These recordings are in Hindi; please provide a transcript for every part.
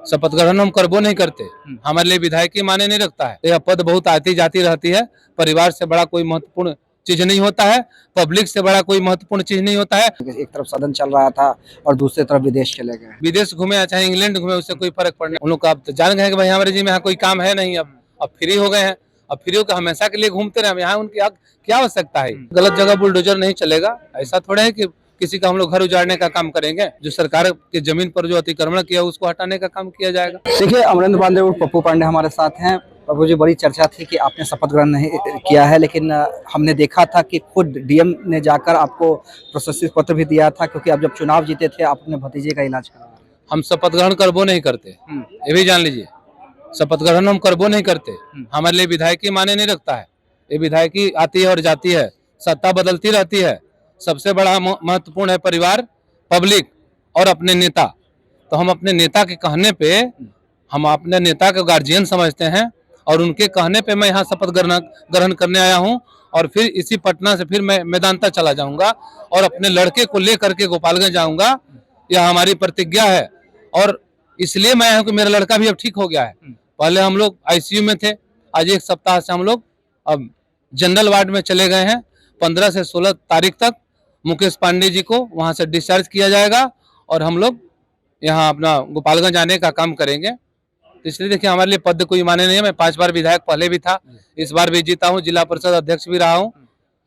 शपथ ग्रहण हम करबो नहीं करते। हमारे लिए विधायक की माने नहीं रखता है। यह पद बहुत आती जाती रहती है। परिवार से बड़ा कोई महत्वपूर्ण चीज नहीं होता है, पब्लिक से बड़ा कोई महत्वपूर्ण चीज नहीं होता है। एक तरफ सदन चल रहा था और दूसरी तरफ विदेश चले गए। विदेश घूमे चाहे इंग्लैंड घूमे, उससे कोई फर्क पड़ने। उन लोग का आप तो जान गए हैं कि भाई हमारे जी में यहाँ कोई काम है नहीं। अब फ्री हो गए हैं। अब फ्री होकर हमेशा के लिए घूमते रहे। यहाँ उनकी क्या आवश्यकता है? गलत जगह बुलडोजर नहीं चलेगा। ऐसा थोड़ा है कि किसी का हम लोग घर उजाड़ने का काम करेंगे। जो सरकार की जमीन पर जो अतिक्रमण किया उसको हटाने का काम किया जाएगा। देखिए, अमरेंद्र पांडे और पप्पू पांडे हमारे साथ हैं। पप्पू जी, बड़ी चर्चा थी कि आपने शपथ ग्रहण नहीं किया है, लेकिन हमने देखा था कि खुद डीएम ने जाकर आपको प्रशस्ति पत्र भी दिया था, क्योंकि आप जब चुनाव जीते थे आप अपने भतीजे का इलाज कराया। हम शपथ ग्रहण करबो नहीं करते, ये भी जान लीजिए। शपथ ग्रहण हम करबो नहीं करते। हमारे लिए विधायक की माने नहीं रखता है। ये विधायकी आती है और जाती है, सत्ता बदलती रहती है। सबसे बड़ा महत्वपूर्ण है परिवार, पब्लिक और अपने नेता। तो हम अपने नेता के कहने पे, हम अपने नेता को गार्जियन समझते हैं और उनके कहने पे मैं यहाँ शपथ ग्रहण करने आया हूँ। और फिर इसी पटना से फिर मैं मेदांता चला जाऊंगा और अपने लड़के को लेकर के गोपालगंज जाऊंगा। यह हमारी प्रतिज्ञा है। और इसलिए मैं आया हूँ कि मेरा लड़का भी अब ठीक हो गया है। पहले हम लोग आईसीयू में थे, आज एक सप्ताह से हम लोग अब जनरल वार्ड में चले गए हैं। 15 से 16 तारीख तक मुकेश पांडे जी को वहां से डिस्चार्ज किया जाएगा और हम लोग यहाँ अपना गोपालगंज आने का काम करेंगे। इसलिए देखिए, हमारे लिए पद कोई माने नहीं है। मैं 5 बार विधायक पहले भी था, इस बार भी जीता हूँ, जिला परिषद अध्यक्ष भी रहा हूँ।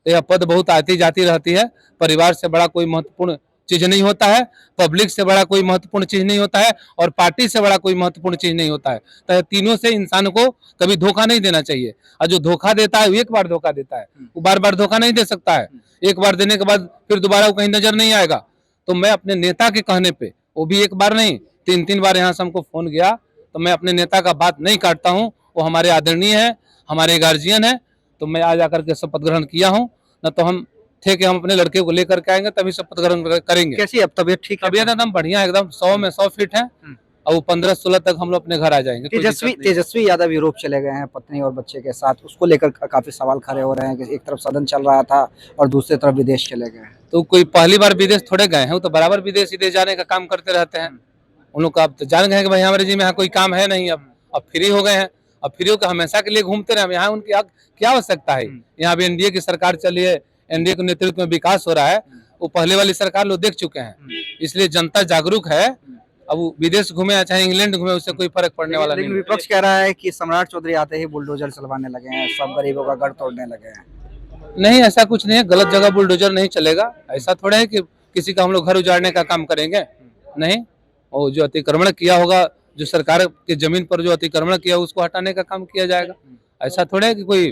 यह पद बहुत आती जाती रहती है। परिवार से बड़ा कोई महत्वपूर्ण चीज नहीं होता है, पब्लिक से बड़ा कोई महत्वपूर्ण चीज नहीं होता है और पार्टी से बड़ा कोई महत्वपूर्ण चीज नहीं होता है। तो तीनों से इंसान को कभी धोखा नहीं देना चाहिए। और जो धोखा देता है वो एक बार धोखा देता है, वो बार बार धोखा नहीं दे सकता है। एक बार देने के बाद फिर दोबारा वो कहीं नजर नहीं आएगा। तो मैं अपने नेता के कहने पे, वो भी एक बार नहीं 3-3 बार यहाँ से हमको फोन गया, तो मैं अपने नेता का बात नहीं काटता हूँ। वो हमारे आदरणीय है, हमारे गार्जियन है। तो मैं आज आकर के शपथ ग्रहण किया हूँ। न तो हम थे कि हम अपने लड़के को लेकर के आएंगे तभी शपथ ग्रहण करेंगे। कैसी अब तबियत ठीक है? तबियत एकदम बढ़िया, एकदम 100 में 100 फिट है। और वो 15-16 तक हम लोग अपने घर आ जाएंगे। तेजस्वी यादव यूरोप चले गए हैं पत्नी और बच्चे के साथ, उसको लेकर काफी सवाल खड़े हो रहे हैं कि एक तरफ सदन चल रहा था और दूसरी तरफ विदेश चले गए। तो कोई पहली बार विदेश थोड़े गए हैं, वो तो बराबर विदेश जाने का काम करते रहते हैं। उन लोग का आप तो जान गए हैं कि भाई हमारे जी में यहाँ कोई काम है नहीं। अब फ्री हो गए हैं। अब फ्री होकर हमेशा के लिए घूमते रहे। यहाँ उनकी क्या आवश्यकता है? यहाँ भी एनडीए की सरकार चली है, एनडीए के नेतृत्व में विकास हो रहा है। वो पहले वाली सरकार लोग देख चुके हैं, इसलिए जनता जागरूक है। अब वो विदेश घूमे चाहे इंग्लैंड घूमे, उससे कोई फर्क पड़ने वाला नहीं। विपक्ष कह रहा है कि सम्राट चौधरी आते ही बुलडोजर चलवाने लगे हैं, सब गरीबों का घर तोड़ने लगे हैं। नहीं, ऐसा कुछ नहीं है। गलत जगह बुलडोजर नहीं चलेगा। ऐसा थोड़ा है कि किसी का हम लोग घर उजाड़ने का काम करेंगे। नहीं, और जो अतिक्रमण किया होगा, जो सरकार की जमीन पर जो अतिक्रमण किया उसको हटाने का काम किया जाएगा। ऐसा थोड़ा है कि कोई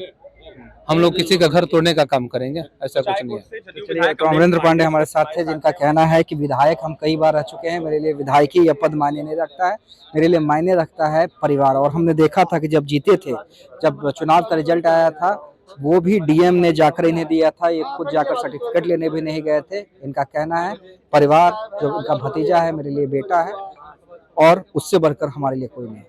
हम लोग किसी का घर तोड़ने का काम करेंगे, ऐसा कुछ नहीं है। तो अमरेंद्र पांडे हमारे साथ थे, जिनका कहना है कि विधायक हम कई बार रह चुके हैं, मेरे लिए विधायकी यह पद मायने नहीं रखता है, मेरे लिए मायने रखता है परिवार। और हमने देखा था कि जब जीते थे, जब चुनाव का रिजल्ट आया था, वो भी डीएम ने जाकर इन्हें दिया था, ये खुद जाकर सर्टिफिकेट लेने भी नहीं गए थे। इनका कहना है परिवार, जो इनका भतीजा है, मेरे लिए बेटा है और उससे बढ़कर हमारे लिए कोई नहीं।